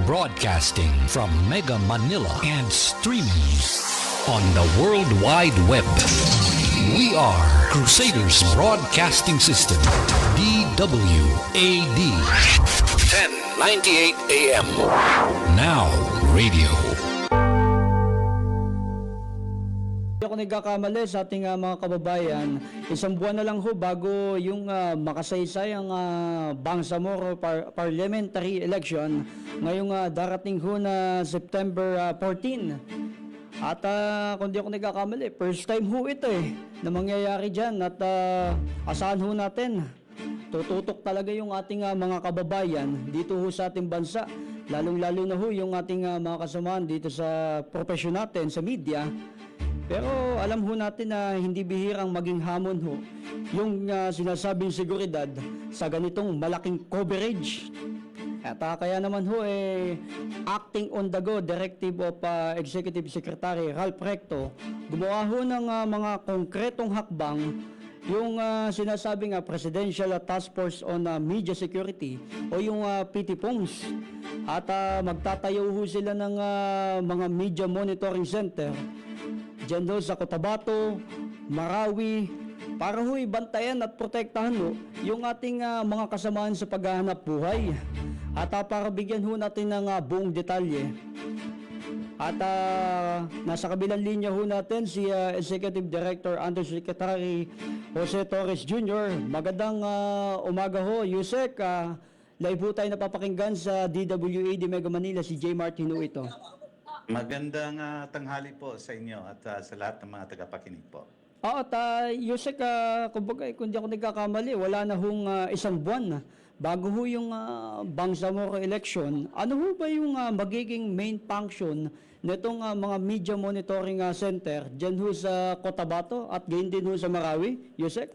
Broadcasting from Mega Manila and streaming on the World Wide Web. We are Crusaders Broadcasting System, DWAD. 1098 AM. Now Radio. Ako nagkakamali sa ating mga kababayan, isang buwan na lang ho bago yung makasaysay ang Bangsamoro Parliamentary Election ngayong darating ho na September 14. At kung di ako nagkakamali, first time ho ito na mangyayari dyan at asahan ho natin. Tututok talaga yung ating mga kababayan dito ho sa ating bansa, lalong-lalo na ho yung ating mga kasamahan dito sa profesyon natin, sa media. Pero alam ho natin na hindi bihirang maging hamon ho yung sinasabing seguridad sa ganitong malaking coverage. At kaya naman ho acting on the go Directive of Executive Secretary Ralph Recto gumawa ho ng mga konkretong hakbang yung sinasabing Presidential Task Force on Media Security o yung PTPOMS. At magtatayo ho sila ng mga Media Monitoring Center diyan doon sa Cotabato, Marawi, para ho'y bantayan at protektahan ho yung ating mga kasamaan sa paghahanap buhay. At para bigyan ho natin ng buong detalye. At nasa kabilang linya ho natin si Executive Director Undersecretary Jose Torres Jr. Magandang umaga ho, Yusek. Live ho tayo napapakinggan sa DWAD Mega Manila, si J. Martino ito. Magandang tanghali po sa inyo at sa lahat ng mga tagapakinig po. At Yusek, kumbaga, kung di ako nagkakamali, wala na hong isang buwan bago ho yung Bangsamoro election. Ano ho ba yung magiging main function nitong mga media monitoring center dyan ho sa Cotabato at gayon din ho sa Marawi, Yusek?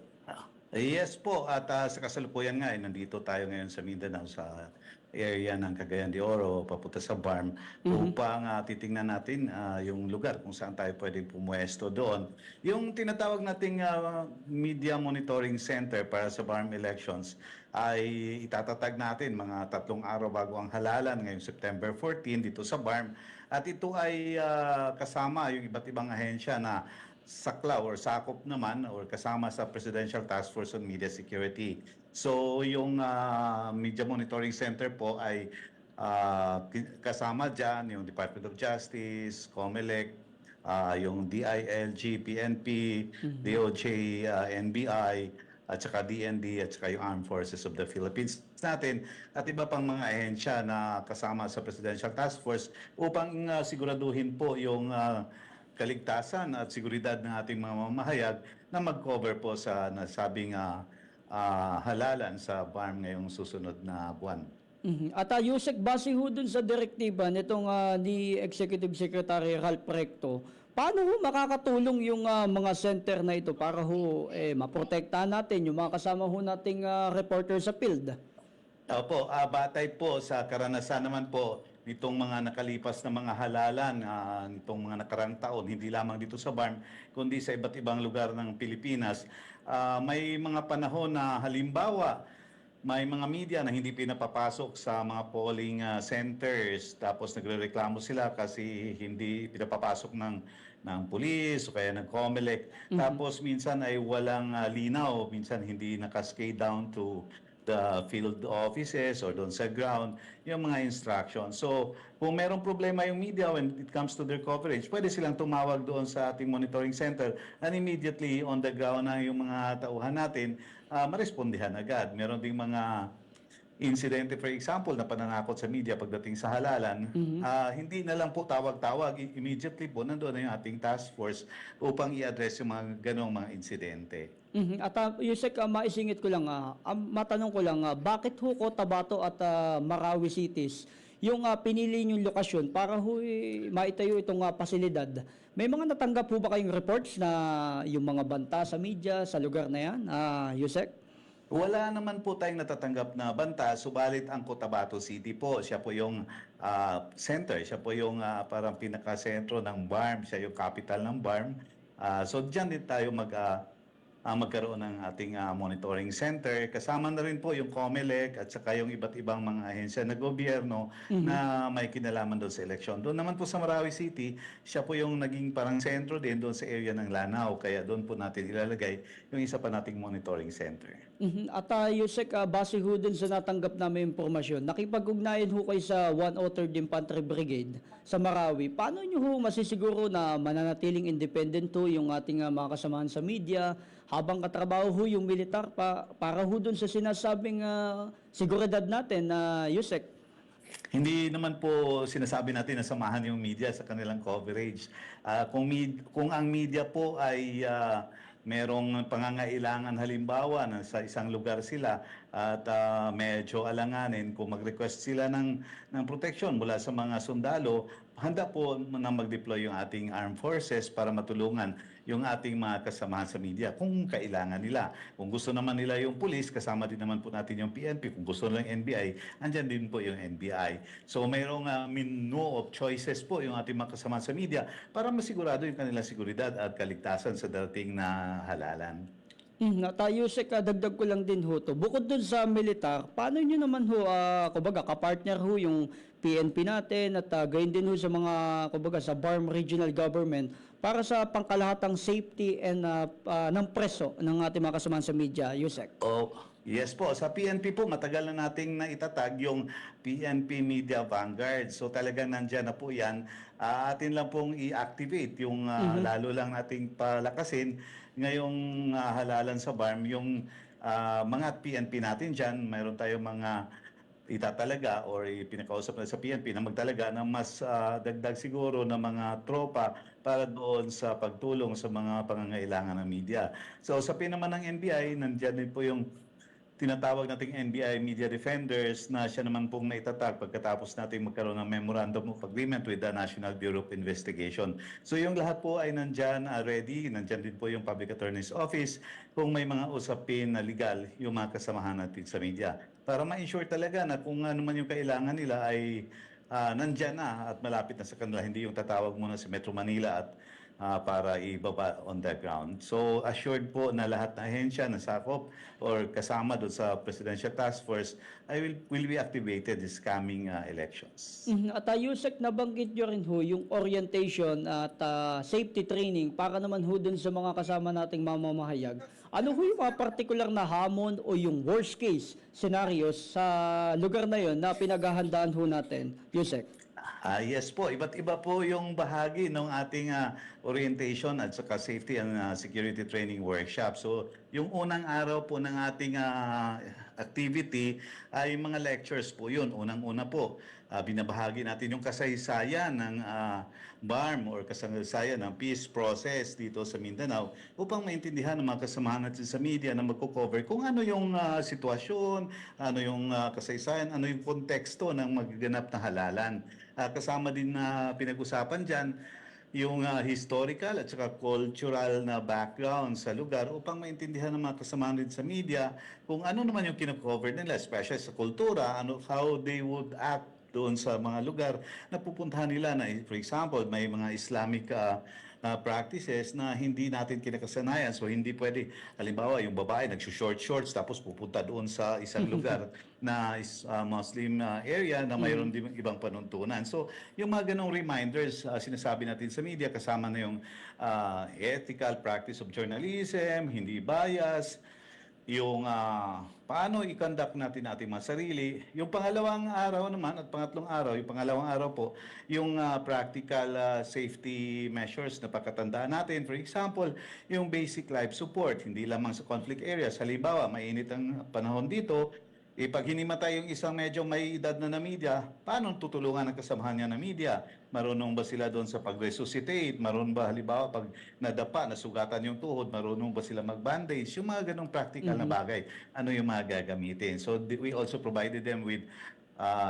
Yes po, at sa kasalukuyan nga, nandito tayo ngayon sa Mindanao sa area ng Cagayan de Oro, papunta sa BARM, upang titingnan natin yung lugar kung saan tayo pwedeng pumuesto doon. Yung tinatawag nating Media Monitoring Center para sa BARM elections ay itatatag natin mga 3 araw bago ang halalan ngayong September 14 dito sa BARM. At ito ay kasama yung iba't ibang ahensya na saklaw or sakop naman or kasama sa Presidential Task Force on Media Security. So yung Media Monitoring Center po ay kasama dyan yung Department of Justice, COMELEC, yung DILG, PNP, DOJ, NBI, at saka DND at saka yung Armed Forces of the Philippines natin at iba pang mga ahensya na kasama sa Presidential Task Force upang siguraduhin po yung kaligtasan at seguridad ng ating mga mamahayag na mag-cover po sa nasabing halalan sa BARM ngayong susunod na buwan. At Yusek, base ho dun sa direktiba nitong ni Executive Secretary Ralph Recto, paano ho makakatulong yung mga center na ito para ho maprotektahan natin yung mga kasama ho nating reporter sa field? Opo, batay po sa karanasan naman po nitong mga nakalipas na mga halalan, nitong mga nakarang taon, hindi lamang dito sa BARM, kundi sa iba't ibang lugar ng Pilipinas. May mga panahon na halimbawa, may mga media na hindi pinapapasok sa mga polling centers, tapos nagrereklamo sila kasi hindi pinapapasok ng pulis o kaya ng COMELEC. Tapos minsan ay walang linaw, minsan hindi nakascade down to the field offices or doon sa ground, yung mga instructions. So, kung merong problema yung media when it comes to their coverage, pwede silang tumawag doon sa ating monitoring center and immediately on the ground na yung mga tauhan natin, marespondihan agad. Meron ding mga insidente, for example, na pananakot sa media pagdating sa halalan, hindi na lang po tawag-tawag, immediately po nandoon na yung ating task force upang i-address yung mga ganong mga insidente. At Yusek, maisingit ko lang, matanong ko lang, bakit ho Cotabato at Marawi cities yung pinili yung lokasyon para ho maitayo itong pasilidad? May mga natanggap po ba kayong reports na yung mga banta sa media sa lugar na yan, Yusek? Wala naman po tayong natatanggap na banta, subalit ang Cotabato City po, siya po yung center, siya po yung parang pinakasentro ng BARM, siya yung capital ng BARM. So diyan din tayo magkaroon ng ating monitoring center. Kasama na rin po yung COMELEC at saka yung iba't ibang mga ahensya na gobyerno na may kinalaman doon sa eleksyon. Doon naman po sa Marawi City, siya po yung naging parang sentro din doon sa area ng Lanao. Kaya doon po natin ilalagay yung isa pa nating monitoring center. At Yusek, base ho dun sa natanggap namin impormasyon, nakipag-ugnayan ho kayo sa 103rd Infantry Brigade sa Marawi. Paano nyo ho masisiguro na mananatiling independent ho yung ating mga kasamahan sa media habang katrabaho ho yung militar para ho dun sa sinasabing seguridad natin na Yusek? Hindi naman po sinasabi natin na samahan yung media sa kanilang coverage. Kung ang media po ay merong pangangailangan halimbawa na sa isang lugar sila at medyo alanganin kung mag-request sila ng protection mula sa mga sundalo, handa po na mag-deploy yung ating armed forces para matulungan yung ating mga kasamahan sa media kung kailangan nila. Kung gusto naman nila yung police, kasama din naman po natin yung PNP. Kung gusto nila yung NBI, andyan din po yung NBI. So mayroong menu of choices po yung ating mga kasamahan sa media para masigurado yung kanilang seguridad at kaligtasan sa darating na halalan. Yusek, dagdag ko lang din ho to. Bukod dun sa militar, paano nyo naman ho, kumbaga, kapartner ho yung PNP natin at gayon din ho sa mga, kumbaga, sa BARM Regional Government para sa pangkalahatang safety and ng preso ng ating mga kasamahan sa media, Yusek? Oh, yes po. Sa PNP po, matagal na nating naitatag yung PNP Media Vanguard. So talagang nandyan na po yan. Atin lang pong i-activate yung lalo lang nating palakasin ngayong halalan sa BARM. Yung mga PNP natin dyan, mayroon tayong mga itatalaga or pinakausap na sa PNP na magtalaga ng mas dagdag siguro ng mga tropa para doon sa pagtulong sa mga pangangailangan ng media. So usapin naman ng NBI, nandiyan din po yung tinatawag nating NBI Media Defenders na siya naman pong naitatag pagkatapos natin magkaroon ng Memorandum of Agreement with the National Bureau of Investigation. So yung lahat po ay nandyan ready, nandyan din po yung Public Attorney's Office kung may mga usapin na legal yung mga kasamahan natin sa media. Para ma-ensure talaga na kung ano man yung kailangan nila ay nandyan na at malapit na sa kanila, hindi yung tatawag muna sa Metro Manila at para ibaba on the ground. So assured po na lahat na ahensya na sakop or kasama doon sa Presidential Task Force ay will be activated this coming elections. At Yusek, nabanggit nyo rin ho yung orientation at safety training para naman ho dun sa mga kasama nating mamamahayag. Ano ho yung mga particular na hamon o yung worst case scenarios sa lugar na yon na pinaghahandaan ho natin, Yusek? Yes po, iba't iba po yung bahagi ng ating orientation at saka safety and security training workshop. So, yung unang araw po ng ating activity ay mga lectures po yun. Unang-una po, binabahagi natin yung kasaysayan ng BARM or kasaysayan ng peace process dito sa Mindanao upang maintindihan ng mga kasamahan natin sa media na magko-cover kung ano yung sitwasyon, ano yung kasaysayan, ano yung konteksto ng magaganap na halalan. Kasama din na pinag-usapan dyan yung historical at saka cultural na background sa lugar upang maintindihan ng mga kasamahan din sa media kung ano naman yung kino-cover nila, especially sa kultura, how they would act doon sa mga lugar na pupuntahan nila na, for example, may mga Islamic practices na hindi natin kinakasanayan. So hindi pwede, halimbawa yung babae nagsushort shorts tapos pupunta doon sa isang lugar na Muslim area na mayroon din ibang panuntunan. So yung mga ganong reminders, sinasabi natin sa media, kasama na yung ethical practice of journalism, hindi bias, yung paano i-conduct natin ating mga sarili. Yung pangalawang araw naman at pangatlong araw, yung pangalawang araw po, yung practical safety measures na pagkatandaan natin. For example, yung basic life support, hindi lamang sa conflict areas. Halimbawa, mainit ang panahon dito, pag hinimatay yung isang medyo may edad na media, paano tutulungan ang kasamahan niya na media? Marunong ba sila doon sa pag-resuscitate? Marunong ba halimbawa pag nadapa, nasugatan yung tuhod, marunong ba sila mag-bandage? Yung mga ganong practical na bagay, ano yung mga gagamitin? So we also provided them with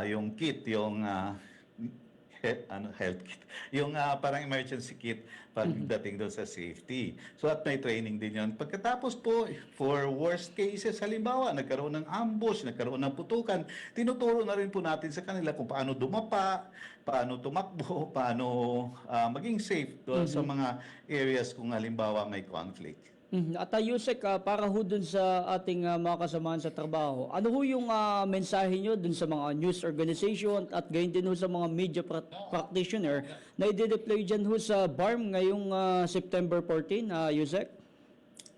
yung kit, yung health kit. Yung parang emergency kit pagdating doon sa safety. So at may training din yun. Pagkatapos po, for worst cases, halimbawa, nagkaroon ng ambush, nagkaroon ng putukan, tinuturo na rin po natin sa kanila kung paano dumapa, paano tumakbo, paano maging safe doon sa mga areas kung halimbawa may conflict. At Yusek, para ho dun sa ating mga kasamahan sa trabaho, ano ho yung mensahe nyo dun sa mga news organization at gayon din ho sa mga media practitioner na i-deploy dyan ho sa BARM ngayong September 14, Yusek?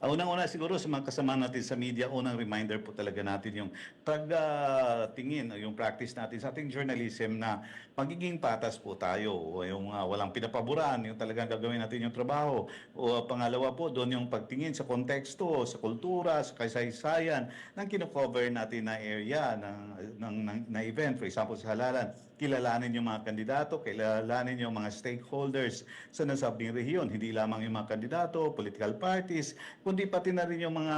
Unang-una siguro sa mga kasama natin sa media, unang reminder po talaga natin yung pag-tingin, yung practice natin sa ating journalism na magiging patas po tayo, o yung walang pinapaboran, yung talagang gagawin natin yung trabaho. O pangalawa po, doon yung pagtingin sa konteksto, sa kultura, sa kasaysayan ng kino-cover natin na area na event. For example, sa halalan, kilalanin yung mga kandidato, kilalanin yung mga stakeholders sa nasabing rehiyon. Hindi lamang yung mga kandidato, political parties, kundi pati na rin yung mga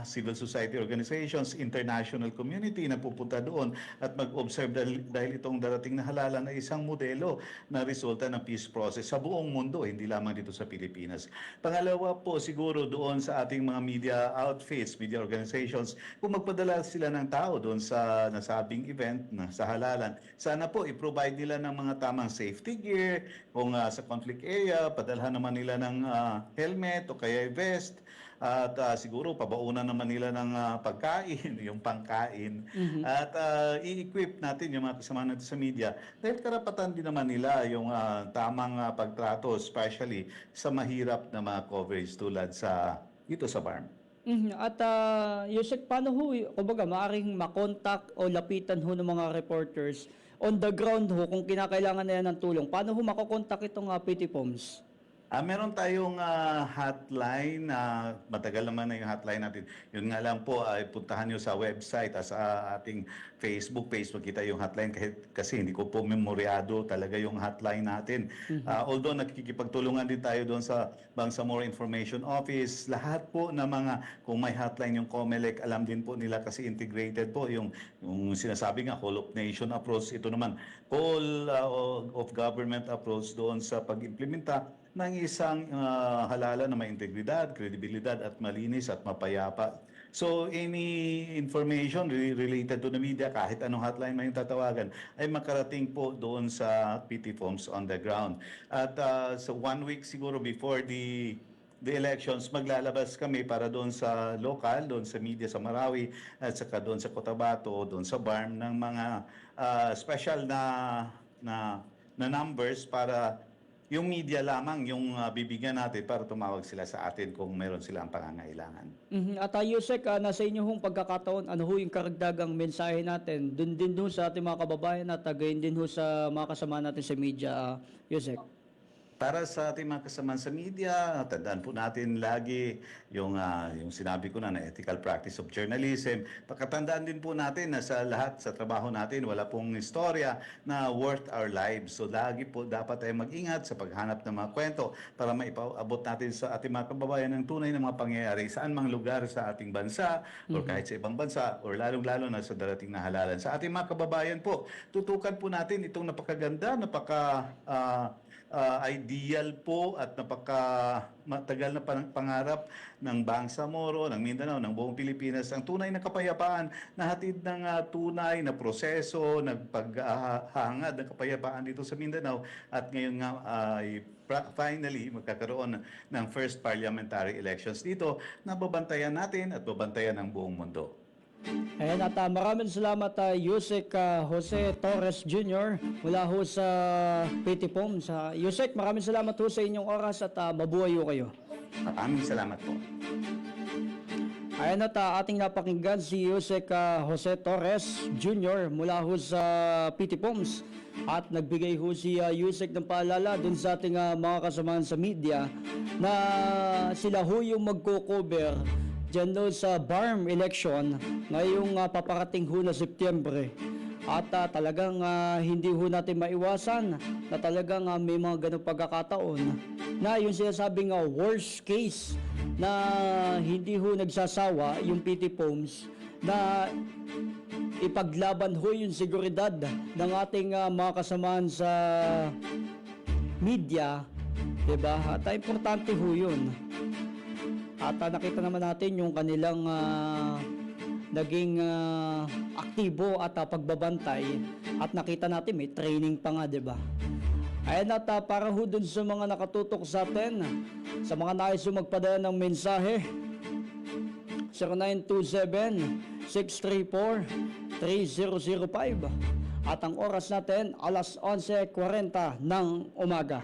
civil society organizations, international community na pupunta doon at mag-observe dahil itong darating na halalan ay isang modelo na resulta ng peace process sa buong mundo, hindi lamang dito sa Pilipinas. Pangalawa po, siguro doon sa ating mga media outfits, media organizations, kung magpadala sila ng tao doon sa nasabing event na sa halalan, sana po i-provide nila ng mga tamang safety gear, kung sa conflict area, padalhan naman nila ng helmet o kaya vest, at siguro pabaunan naman nila ng pagkain, yung pangkain, at i-equip natin yung mga kasama natin sa media dahil karapatan din naman nila yung tamang pagtrato, especially sa mahirap na mga coverage tulad dito sa BARM. At Yusek, paano ho, kumbaga, maaaring makontak o lapitan ho ng mga reporters on the ground ho kung kinakailangan na yan ng tulong? Paano ho makokontak itong PTPOMS? Meron tayong hotline, matagal naman na yung hotline natin. Yun nga lang po, ay puntahan nyo sa website, sa ating Facebook page, makita yung hotline kasi hindi ko po memoryado talaga yung hotline natin. Although nakikipagtulungan din tayo doon sa Bangsamoro Information Office, lahat po na mga, kung may hotline yung COMELEC, alam din po nila kasi integrated po yung sinasabi nga, whole of nation approach. Ito naman, whole of government approach doon sa pag-implementa ng isang halalan na may integridad, kredibilidad at malinis at mapayapa. So any information related to the media, kahit anong hotline man yung tatawagan, ay makarating po doon sa PTPOMS on the ground. At so 1 week siguro before the elections, maglalabas kami para doon sa local, doon sa media sa Marawi, at saka doon sa Cotabato, doon sa BARM, ng mga special na numbers para yung media lamang yung bibigyan natin para tumawag sila sa atin kung meron silang pangangailangan. At Yusek, nasa inyo hong pagkakataon, ano ho yung karagdagang mensahe natin? Doon din ho sa ating mga kababayan at gayon din ho sa mga kasama natin sa media, Yusek. Para sa ating mga kasama sa media, tandaan po natin lagi yung sinabi ko na ethical practice of journalism. Pagkatandaan din po natin na sa lahat sa trabaho natin, wala pong istorya na worth our lives. So lagi po dapat tayo mag-ingat sa paghanap ng mga kwento para maipaabot natin sa ating mga kababayan ng tunay na mga pangyayari saan mang lugar sa ating bansa o kahit sa ibang bansa o lalong-lalo na sa darating na halalan. Sa ating mga kababayan po, tutukan po natin itong napakaganda, ideal po at matagal na pangarap ng Bangsamoro, ng Mindanao, ng buong Pilipinas, ang tunay na kapayapaan na hatid ng tunay na proseso, nagpaghahangad ng kapayapaan dito sa Mindanao at ngayon nga ay finally magkakaroon ng first parliamentary elections dito na babantayan natin at babantayan ng buong mundo. Ayan, at maraming salamat Yusek Jose Torres Jr. mula ho sa PTPOMS. Yusek, maraming salamat ho sa inyong oras at mabuhay ho kayo. Maraming salamat po. Ayan, at ating napakinggan si Yusek Jose Torres Jr. mula ho sa PTPOMS. At nagbigay ho si Yusek ng paalala dun sa ating mga kasamahan sa media na sila ho yung magko-cover dyan doon sa BARM election ngayong paparating ho na Setyembre. At talagang hindi ho natin maiwasan na talagang may mga ganong pagkakataon na yung sinasabing worst case na hindi ho nagsasawa yung PTPOMS na ipaglaban ho yung seguridad ng ating mga kasamahan sa media, diba? At importante ho yun. At nakita naman natin yung kanilang naging aktibo at pagbabantay at nakita natin may training pa nga, 'di ba? Ayan at para ho dun sa mga nakatutok sa atin, sa mga nais magpadala ng mensahe, 0927-634-3005. At ang oras natin, alas 11:40 ng umaga.